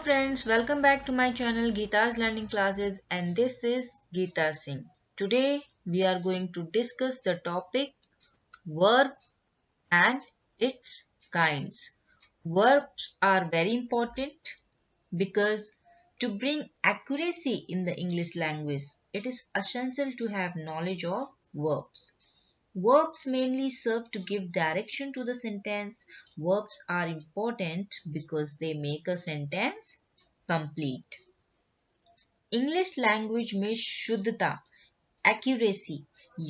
friends, welcome back to my channel Geeta's Learning Classes, and this is Geeta Singh. Today we are going to discuss the topic verb and its kinds. Verbs are very important because to bring accuracy in the English language, it is essential to have knowledge of verbs. Verbs mainly serve to give direction to the sentence. Verbs are important because they make a sentence complete. English language में शुद्धता accuracy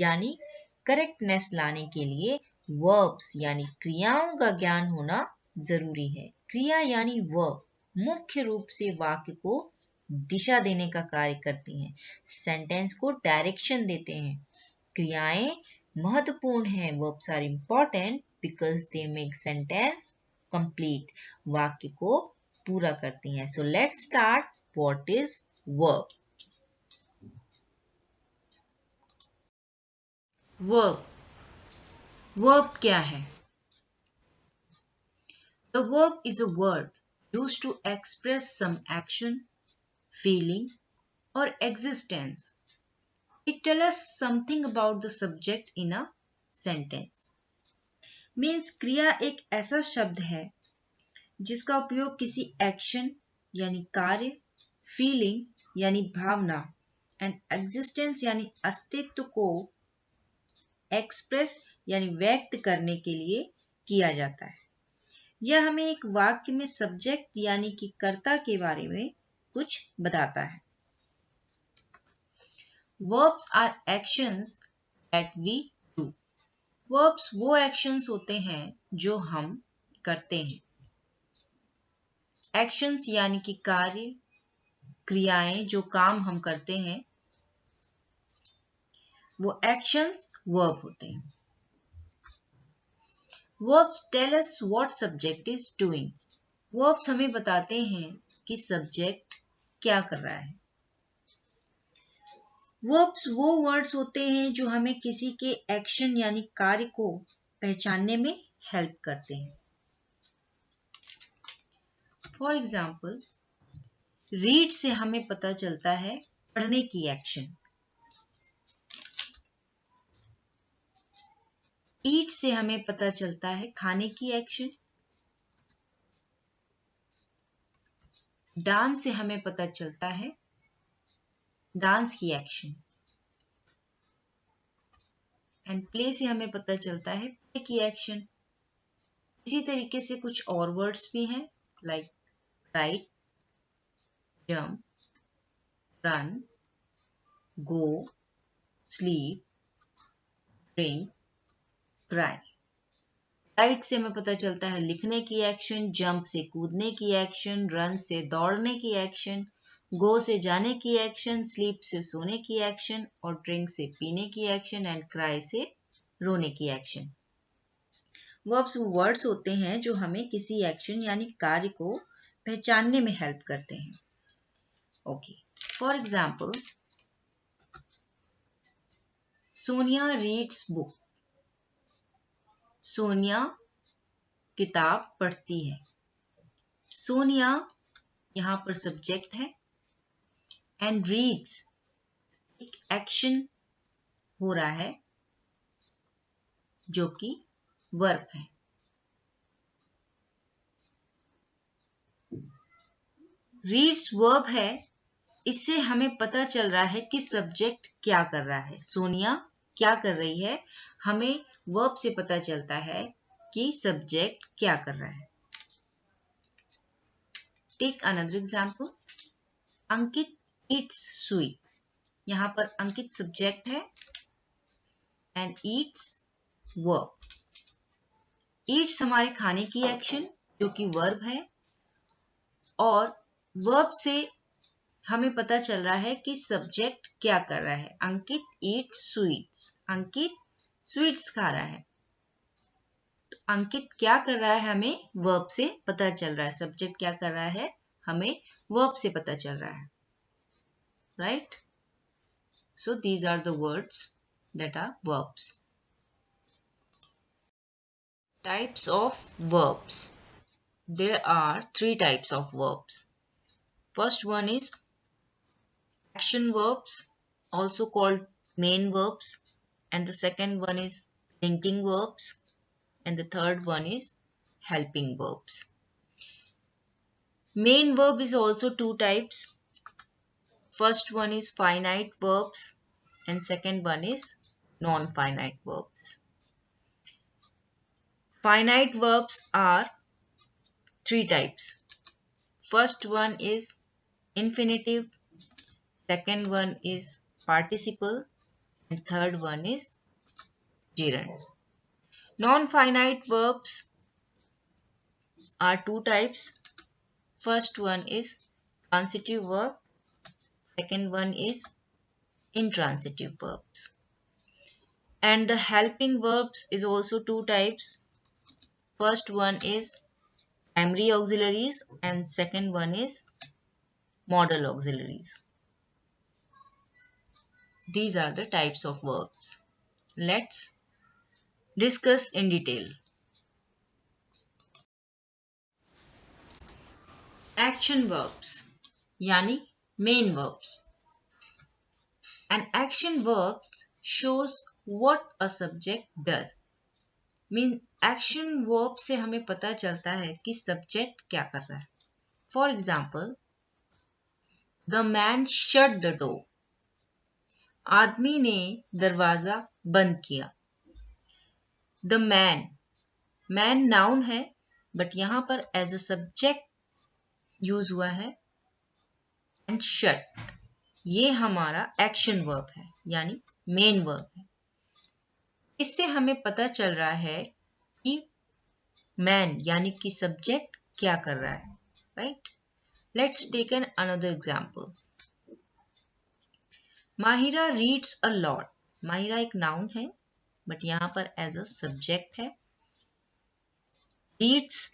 यानी correctness लाने के लिए verbs यानी क्रियाओं का ज्ञान होना जरूरी है। क्रिया यानी वर्ब मुख्य रूप से वाक्य को दिशा देने का कार्य करती हैं, सेंटेंस को डायरेक्शन देते हैं। क्रियाएं महत्वपूर्ण हैं। Verbs are important because they make sentence complete, वाक्य को पूरा करती हैं। So let's start. What is verb? Verb क्या है? The verb is a word used to express some action, feeling or existence. It tells us something about the subject in a sentence. Means क्रिया एक ऐसा शब्द है जिसका उपयोग किसी एक्शन यानी कार्य, फीलिंग यानी भावना एंड एग्जिस्टेंस यानी अस्तित्व को एक्सप्रेस यानी व्यक्त करने के लिए किया जाता है। यह हमें एक वाक्य में सब्जेक्ट यानी कि कर्ता के बारे में कुछ बताता है। Verbs are actions that we do. Verbs वो एक्शंस होते हैं जो हम करते हैं। एक्शंस यानी कि कार्य, क्रियाएं जो काम हम करते हैं, वो एक्शंस वर्ब होते हैं। Verbs tell us what subject is doing. Verbs हमें बताते हैं कि सब्जेक्ट क्या कर रहा है। Verbs वो वर्ड्स होते हैं जो हमें किसी के एक्शन यानी कार्य को पहचानने में हेल्प करते हैं। फॉर एग्जाम्पल, रीड से हमें पता चलता है पढ़ने की एक्शन। ईट से हमें पता चलता है खाने की एक्शन। डांस से हमें पता चलता है डांस की एक्शन। एंड प्ले से हमें पता चलता है प्ले की एक्शन। इसी तरीके से कुछ और वर्ड्स भी हैं लाइक राइट, जंप, रन, गो, स्लीप, ड्रिंक, क्राई। राइट से हमें पता चलता है लिखने की एक्शन, जंप से कूदने की एक्शन, रन से दौड़ने की एक्शन, गो से जाने की एक्शन, स्लीप से सोने की एक्शन और ड्रिंक से पीने की एक्शन एंड क्राई से रोने की एक्शन। वर्ब्स वो वर्ड्स होते हैं जो हमें किसी एक्शन यानी कार्य को पहचानने में हेल्प करते हैं। Okay, for example, Sonia reads book. Sonia किताब पढ़ती है। सोनिया यहाँ पर सब्जेक्ट है एंड रीड्स एक एक्शन हो रहा है जो कि वर्ब है। रीड्स वर्ब है, इससे हमें पता चल रहा है कि सब्जेक्ट क्या कर रहा है। सोनिया क्या कर रही है, हमें वर्ब से पता चलता है कि सब्जेक्ट क्या कर रहा है। टेक अनदर एग्जाम्पल, अंकित ईट्स स्वीट। यहाँ पर अंकित सब्जेक्ट है एंड ईट्स वर्ब। ईट्स हमारे खाने की एक्शन जो कि वर्ब है और वर्ब से हमें पता चल रहा है कि सब्जेक्ट क्या कर रहा है। अंकित ईट्स स्वीट्स, अंकित स्वीट्स खा रहा है। तो अंकित क्या कर रहा है हमें वर्ब से पता चल रहा है। सब्जेक्ट क्या कर रहा है हमें वर्ब से पता चल रहा है। Right? So these are the words that are verbs. Types of verbs. There are 3 types of verbs. First one is action verbs, also called main verbs, and the second one is linking verbs, and the third one is helping verbs. Main verb is also two types. First one is finite verbs and second one is non-finite verbs. Finite verbs are three types. First one is infinitive, second one is participle, and third one is gerund. Non-finite verbs are two types. First one is transitive verb, second one is intransitive verbs. And the helping verbs is also two types. First one is primary auxiliaries and second one is modal auxiliaries. These are the types of verbs. Let's discuss in detail. Action verbs यानी main verbs. An action verbs shows what a subject does. Mean action verb से हमें पता चलता है कि subject क्या कर रहा है. For example, the man shut the door. आदमी ने दरवाजा बंद किया. The man noun है बट यहां पर as a subject यूज हुआ है and shut ये हमारा एक्शन वर्ब है यानी मेन वर्ब है. इससे हमें पता चल रहा है कि मैन यानी कि सब्जेक्ट क्या कर रहा है. Right. Let's take an another example. Mahira reads a lot. Mahira एक नाउन है बट यहां पर एज अ सब्जेक्ट है. रीड्स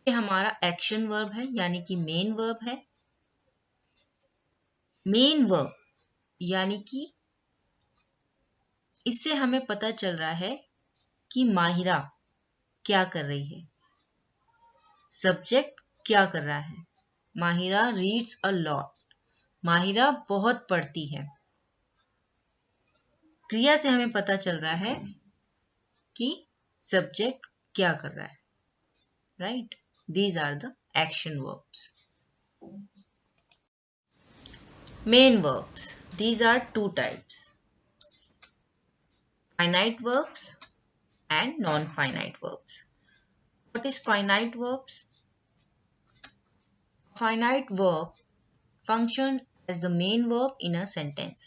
ये हमारा एक्शन वर्ब है यानी कि मेन वर्ब है. मेन वर्ब यानी कि इससे हमें पता चल रहा है कि माहिरा क्या कर रही है. सब्जेक्ट क्या कर रहा है. Mahira reads a lot. Mahira बहुत पढ़ती है. क्रिया से हमें पता चल रहा है कि सब्जेक्ट क्या कर रहा है. Right. These are the action verbs. Main verbs. These are two types. Finite verbs and non-finite verbs. What is finite verbs? Finite verb function as the main verb in a sentence.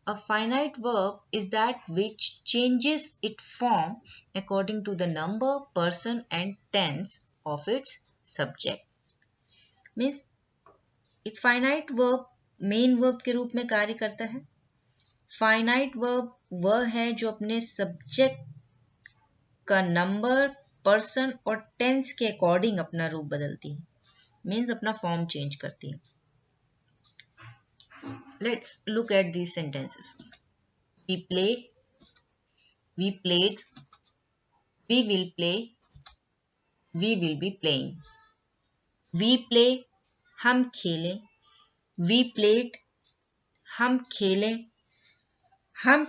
A finite verb is that which changes its form according to the number, person and tense of its subject. Means एक finite verb main verb के रूप में कार्य करता है. Finite verb वह है जो अपने सब्जेक्ट का नंबर, पर्सन और टेंस के अकॉर्डिंग अपना रूप बदलती है. मीन्स अपना फॉर्म चेंज करती है. Let's look at these sentences. We play, we played, we will play, we will be playing. We play हम खेलें, वी प्लेड हम खेलें, हम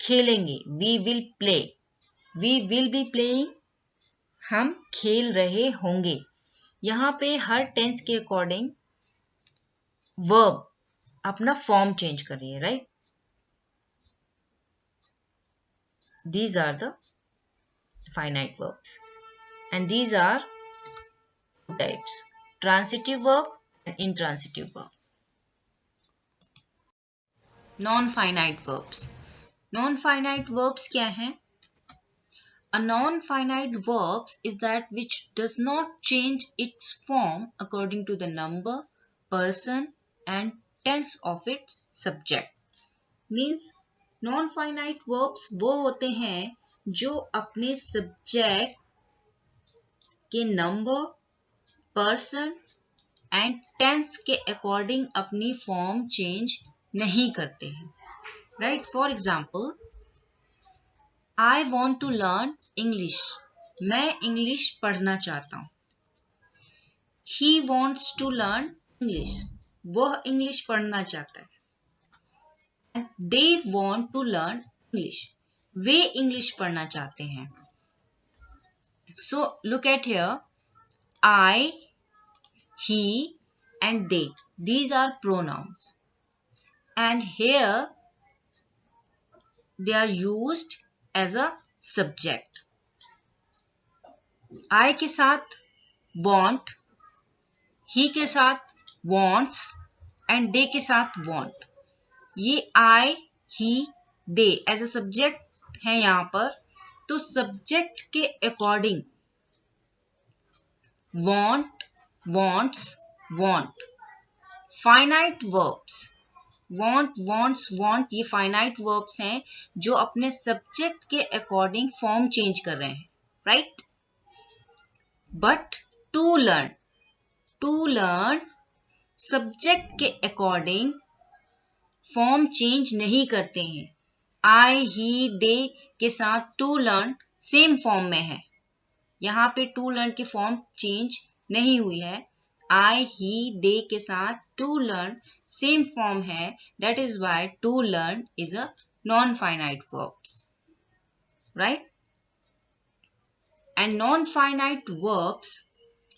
खेलेंगे. We will play, we will be playing हम खेल रहे होंगे. यहां पे हर टेंस के अकॉर्डिंग वर्ब अपना फॉर्म चेंज कर रही है. Right. These are the finite verbs and these are two types. Transitive verb and intransitive verb. Non-finite verbs. Non-finite verbs क्या हैं? A non-finite verbs is that which does not change its form according to the number, person and tense of its subject. Means non-finite verbs वो होते हैं जो अपने subject के number, person and tense के according अपनी form change नहीं करते हैं. Right. For example, I want to learn English. मैं इंग्लिश पढ़ना चाहता हूं. he wants to learn English. वह इंग्लिश पढ़ना चाहता है. They want to learn English. वे इंग्लिश पढ़ना चाहते हैं. So look at here. I, he and they. These are pronouns. And here they are used as a subject. I के साथ want, he के साथ wants and they के साथ want. ये I, he, they as a subject है यहाँ पर. तो subject के according want, wants, want. Finite verbs. Want, wants, want ये finite verbs हैं जो अपने subject के according form change कर रहे हैं. Right? But to learn subject के according form change नहीं करते हैं. I, he, they के साथ to learn same form में है. यहाँ पे to learn की form change नहीं हुई है. I, he, they के साथ to learn same form है. That is why to learn is a non-finite verbs. Right? And non-finite verbs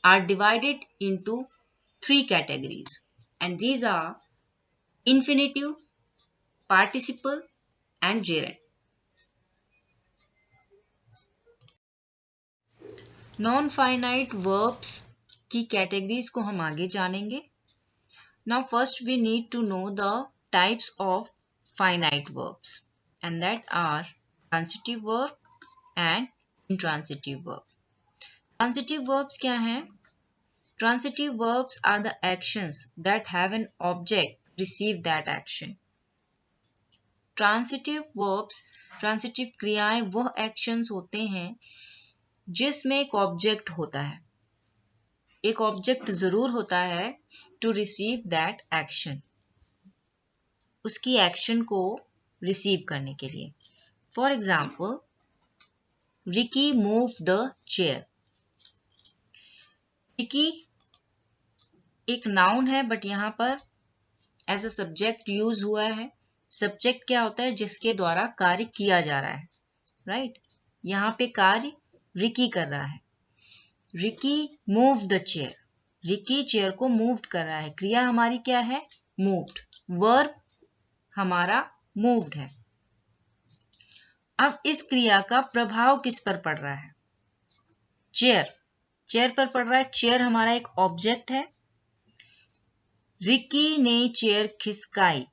are divided into 3 categories. And these are infinitive, participle and gerund. Non-finite verbs की categories को हम आगे जानेंगे. Now first we need to know the types of finite verbs, and that are transitive verb and intransitive verb. Transitive verbs क्या हैं? Transitive verbs are the actions that have an object receive that action. Transitive verbs, transitive क्रियाएं वह actions होते हैं जिसमें एक object होता है. एक ऑब्जेक्ट जरूर होता है टू रिसीव दैट एक्शन, उसकी एक्शन को रिसीव करने के लिए. For example, Ricky move the chair. Ricky एक नाउन है बट यहां पर एज अ सब्जेक्ट यूज हुआ है. सब्जेक्ट क्या होता है? जिसके द्वारा कार्य किया जा रहा है. राइट? यहां पे कार्य रिकी कर रहा है. Ricky move the chair. Ricky chair को मूव्ड कर रहा है. क्रिया हमारी क्या है? मूव्ड. वर्ब हमारा मूव्ड है. अब इस क्रिया का प्रभाव किस पर पड़ रहा है? चेयर. चेयर पर पड़ रहा है. चेयर हमारा एक ऑब्जेक्ट है. रिकी ने चेयर खिसकाई.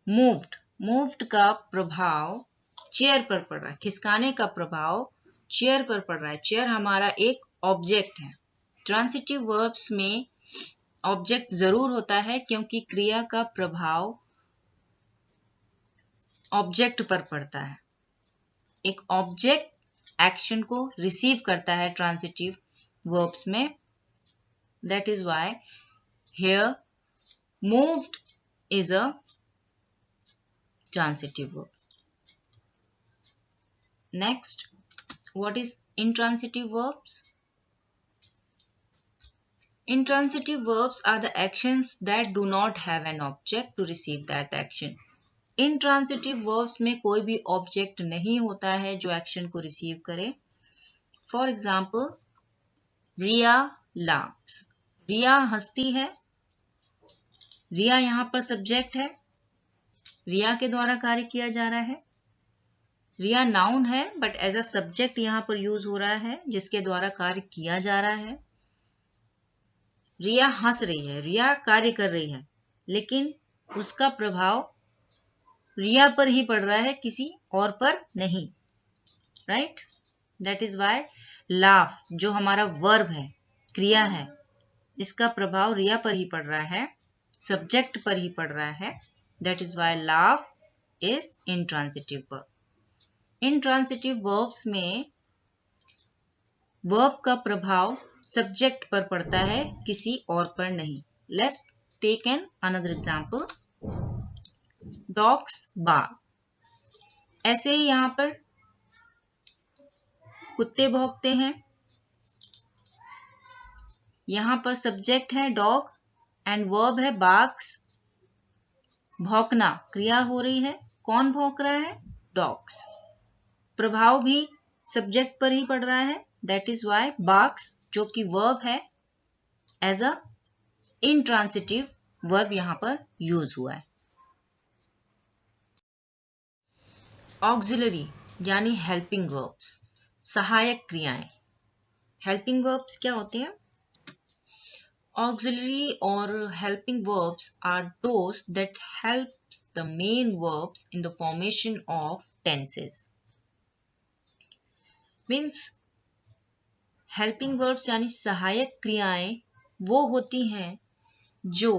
मूव्ड. मूव्ड का प्रभाव चेयर पर पड़ रहा है. खिसकाने का प्रभाव चेयर पर पड़ रहा है. चेयर हमारा एक ऑब्जेक्ट है. ट्रांसिटिव वर्ब्स में ऑब्जेक्ट जरूर होता है क्योंकि क्रिया का प्रभाव ऑब्जेक्ट पर पड़ता है. एक ऑब्जेक्ट एक्शन को रिसीव करता है ट्रांसिटिव वर्ब्स में. That is why here moved is a transitive verb. Next, what is intransitive verbs? Intransitive verbs are the actions that do not have an object to receive that action. Intransitive verbs में कोई भी object नहीं होता है जो action को receive करे. For example, Riya laughs. रिया हंसती है. रिया यहाँ पर subject है. रिया के द्वारा कार्य किया जा रहा है. रिया नाउन है बट एज अ सब्जेक्ट यहां पर यूज हो रहा है जिसके द्वारा कार्य किया जा रहा है. रिया हंस रही है. रिया कार्य कर रही है लेकिन उसका प्रभाव रिया पर ही पड़ रहा है, किसी और पर नहीं. Right? That is why laugh जो हमारा वर्ब है, क्रिया है, इसका प्रभाव रिया पर ही पड़ रहा है, सब्जेक्ट पर ही पड़ रहा है. That is why laugh is intransitive verb. Intransitive verbs में वर्ब का प्रभाव सब्जेक्ट पर पड़ता है, किसी और पर नहीं. Let's take an another example. Dogs bark. ऐसे ही यहां पर कुत्ते भौंकते हैं. यहाँ पर सब्जेक्ट है डॉग एंड वर्ब है बार्क्स। भौंकना क्रिया हो रही है, कौन भौंक रहा है? डॉग्स। प्रभाव भी सब्जेक्ट पर ही पड़ रहा है, दैट इज वाई बार्क्स जो कि वर्ब है एज अ इंट्रांसिटिव वर्ब यहां पर यूज हुआ है। ऑक्सिलरी यानी हेल्पिंग वर्ब्स, सहायक क्रियाएं। हेल्पिंग वर्ब्स क्या होते हैं? Auxiliary or helping verbs are those that helps the main verbs in the formation of tenses. Means helping verbs यानी सहायक क्रियाएं वो होती हैं जो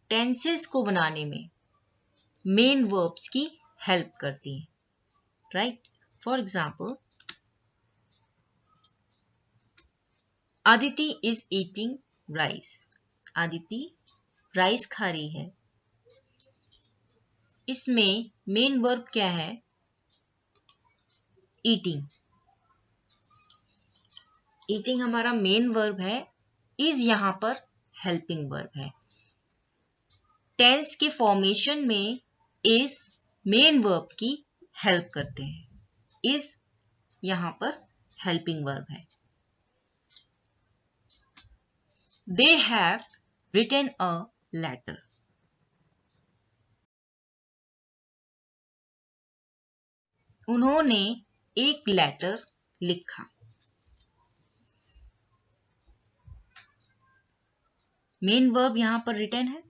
tenses को बनाने में main verbs की help करती हैं, right? For example, Aditi is eating rice. Aditi rice खा रही है। इसमें मेन वर्ब क्या है? ईटिंग। ईटिंग हमारा मेन वर्ब है, इज यहां पर हेल्पिंग वर्ब है। टेंस के फॉर्मेशन में इज मेन वर्ब की हेल्प करते हैं, इज यहां पर हेल्पिंग वर्ब है। They have written a letter. उन्होंने एक लेटर लिखा। मेन वर्ब यहां पर रिटन है।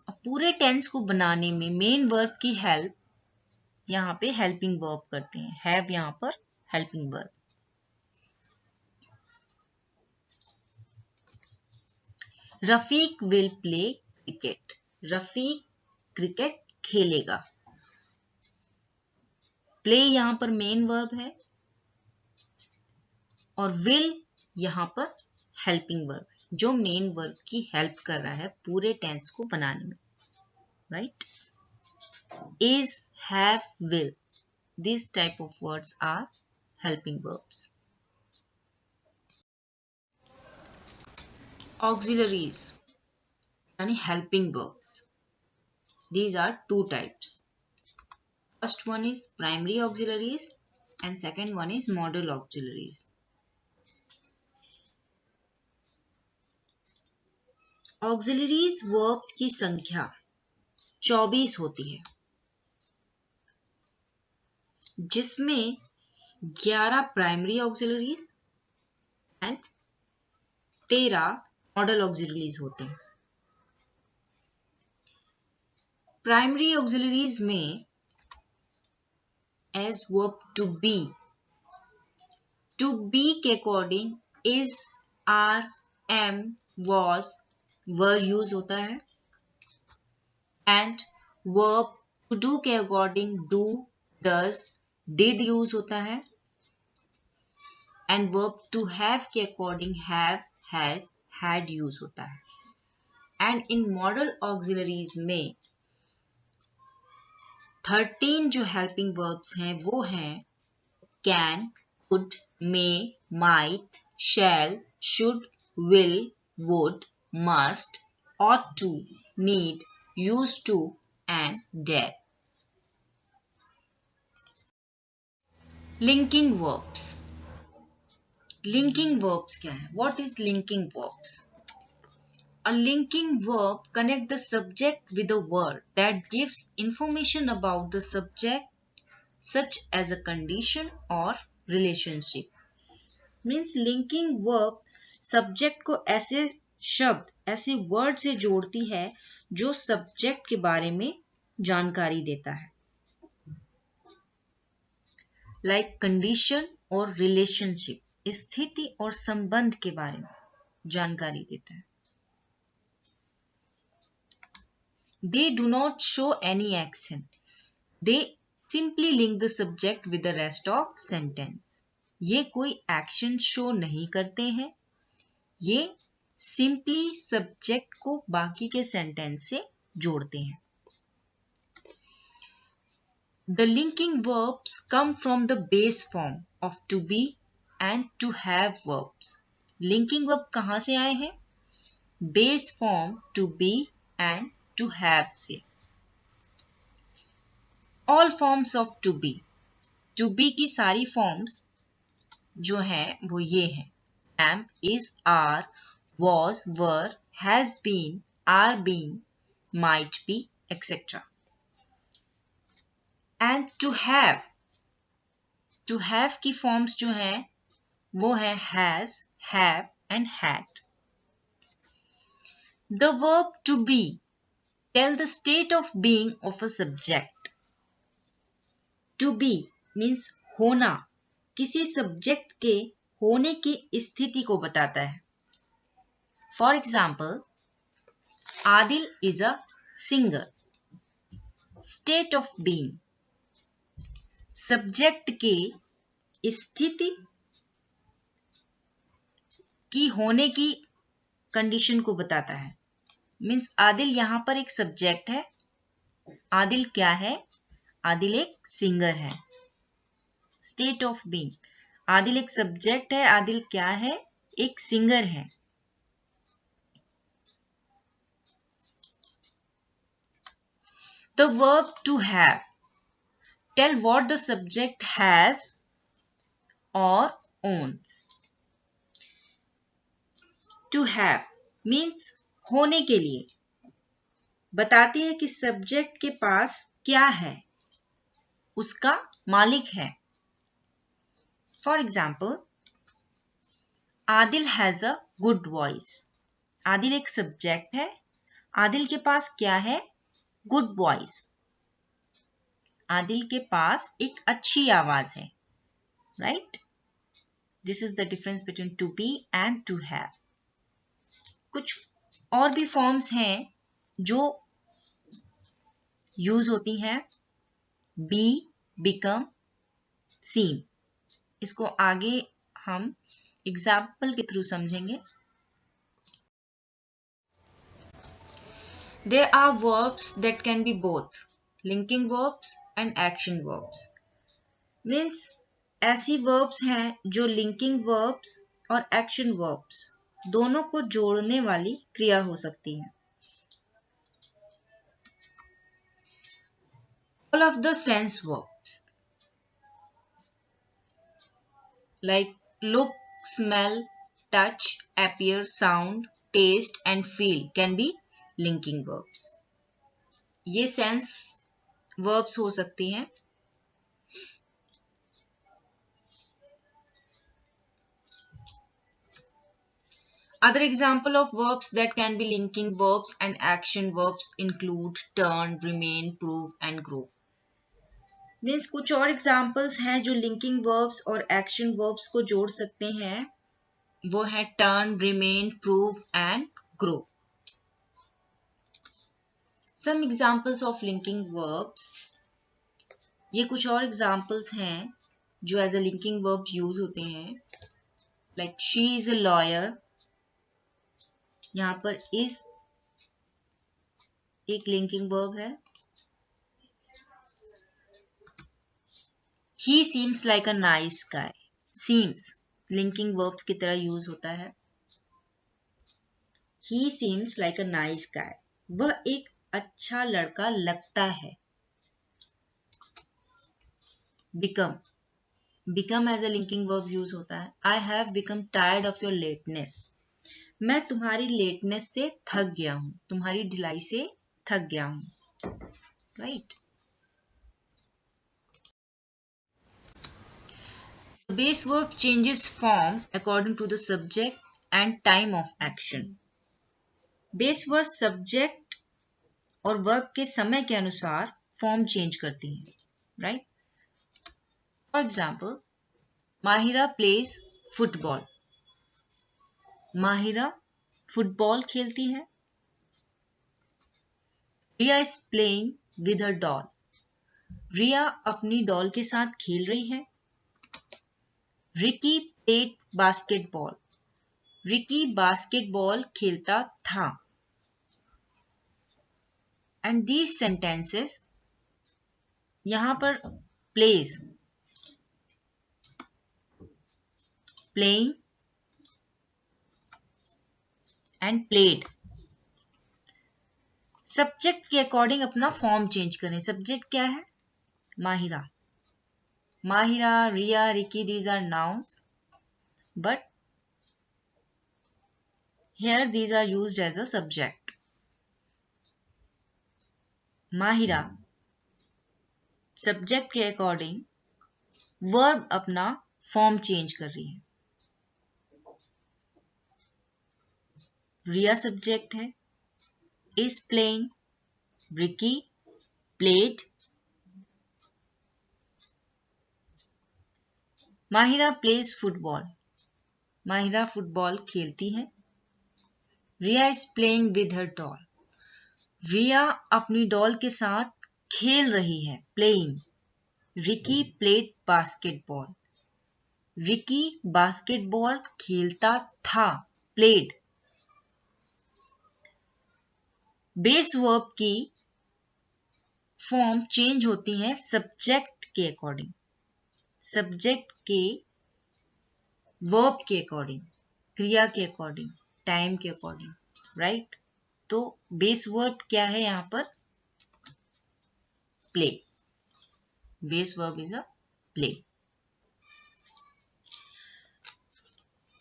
अब पूरे टेंस को बनाने में मेन वर्ब की हेल्प यहां पे हेल्पिंग वर्ब करते हैं। हैव यहां पर helping verb. Rafiq will play cricket. Rafiq cricket खेलेगा। प्ले यहां पर मेन वर्ब है और विल यहां पर हेल्पिंग वर्ब है, जो मेन वर्ब की हेल्प कर रहा है पूरे टेंस को बनाने में, right? Is, have, will, this type of words are helping verbs. Auxiliaries यानी helping verbs. These are two types. First one is primary auxiliaries and second one is modal auxiliaries. Auxiliaries verbs की संख्या 24 होती है, जिसमें 11 primary auxiliaries and 13 modal auxiliaries होते हैं। Primary auxiliaries में as verb to be के according is, are, am, was verb use होता है एंड वर्ब टू डू के according do, does, did use होता है एंड वर्ब टू हैव के according have, has, had use होता है। एंड इन मॉडल ऑक्सिलरीज में 13 जो हेल्पिंग वर्ब्स हैं वो हैं can, could, may, might, shall, should, will, would, must, ought to, need, used to and dare. Linking verbs. Linking verbs क्या है? What is linking verbs? A linking verb connects the subject with a word that gives information about the subject, such as a condition or relationship. Means linking verb subject को ऐसे शब्द, ऐसे word से जोड़ती है जो सब्जेक्ट के बारे में जानकारी देता है, लाइक कंडीशन और रिलेशनशिप, स्थिति और संबंध के बारे में जानकारी देता है। They do not show any action. They simply link the subject with the rest of sentence. ये कोई एक्शन शो नहीं करते हैं, ये सिंपली सब्जेक्ट को बाकी के सेंटेंस से जोड़ते हैं। The linking verbs come from the base form of to be and to have verbs. Linking verb कहाँ से आए हैं? Base form to be and to have से। All forms of to be की सारी फॉर्म्स जो हैं वो ये हैं: am, is, are, was, were, has been, are being, might be, etc. And to have की फॉर्म्स जो हैं वो है has, have and had. The verb to be tell the state of being of a subject. To be means होना, किसी subject के होने की स्थिति को बताता है। For example, Adil is a singer. State of being subject के स्थिति की होने की कंडीशन को बताता है। मीन्स आदिल यहाँ पर एक सब्जेक्ट है। आदिल क्या है? आदिल एक सिंगर है। स्टेट ऑफ बीइंग, आदिल एक सब्जेक्ट है, आदिल क्या है? एक सिंगर है। The verb to have tell what the subject has or owns. To have means होने के लिए, बताती है कि सब्जेक्ट के पास क्या है, उसका मालिक है। For example, Adil has a good voice. Adil एक सब्जेक्ट है, आदिल के पास क्या है? Good voice. आदिल के पास एक अच्छी आवाज है। Right? This is the difference between to be and to have. कुछ और भी फॉर्म्स हैं जो यूज होती हैं। Be, become, seem. इसको आगे हम एग्जाम्पल के थ्रू समझेंगे। There are verbs that can be both linking verbs and action verbs. Means ऐसी verbs हैं जो linking verbs और action verbs दोनों को जोड़ने वाली क्रिया हो सकती हैं। All of the sense verbs like look, smell, touch, appear, sound, taste and feel can be linking verbs. ये sense verbs हो सकती हैं। Other example of verbs that can be linking verbs and action verbs include turn, remain, prove and grow. Means कुछ और examples हैं जो linking verbs और action verbs को जोड़ सकते हैं। वो है turn, remain, prove and grow. Some examples of linking verbs. ये कुछ और examples हैं जो as a linking verb use होते हैं। Like she is a lawyer. यहाँ पर is एक linking verb है। He seems like a nice guy. Seems linking verbs की तरह यूज होता है। He seems like a nice guy. वह एक अच्छा लड़का लगता है। Become as a linking verb use होता है। I have become tired of your lateness. मैं तुम्हारी लेटनेस से थक गया हूं, तुम्हारी ढिलाई से थक गया हूं। Right? The base verb changes form according to the subject and time of action. Base verb subject और verb के समय के अनुसार फॉर्म चेंज करती है। Right? For example, Mahira plays football. Mahira football खेलती है। Riya is playing with her doll. Riya अपनी डॉल के साथ खेल रही है। Ricky played basketball. Ricky basketball खेलता था। एंड दीज सेंटेंसेस, यहां पर plays playing and played. Subject के अकॉर्डिंग अपना फॉर्म चेंज करें. सब्जेक्ट क्या है? Mahira. Mahira, Riya, Ricky, these are nouns, but here these are used as a subject. Mahira subject के अकॉर्डिंग वर्ब अपना फॉर्म चेंज कर रही है. रिया सब्जेक्ट है, is playing, Ricky played. Mahira plays football. Mahira football खेलती है. रिया is playing with her doll. रिया अपनी डॉल के साथ खेल रही है, playing. Ricky played basketball. Ricky basketball खेलता था, played. बेस वर्ब की फॉर्म चेंज होती है सब्जेक्ट के अकॉर्डिंग, सब्जेक्ट के वर्ब के अकॉर्डिंग, क्रिया के अकॉर्डिंग, टाइम के अकॉर्डिंग, राइट. तो बेस वर्ब क्या है यहां पर? Play. Base verb is a play.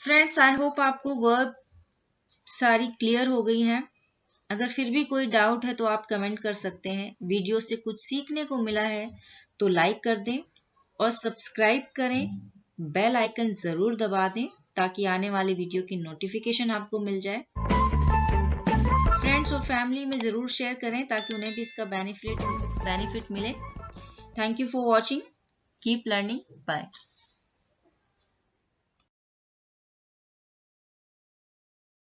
Friends, I hope आपको वर्ब सारी क्लियर हो गई हैं. अगर फिर भी कोई डाउट है तो आप कमेंट कर सकते हैं. वीडियो से कुछ सीखने को मिला है तो लाइक कर दें और सब्सक्राइब करें. बेल आइकन जरूर दबा दें ताकि आने वाली वीडियो की नोटिफिकेशन आपको मिल जाए. फ्रेंड्स और फैमिली में जरूर शेयर करें ताकि उन्हें भी इसका बेनिफिट मिले. Thank you for watching. Keep learning. Bye.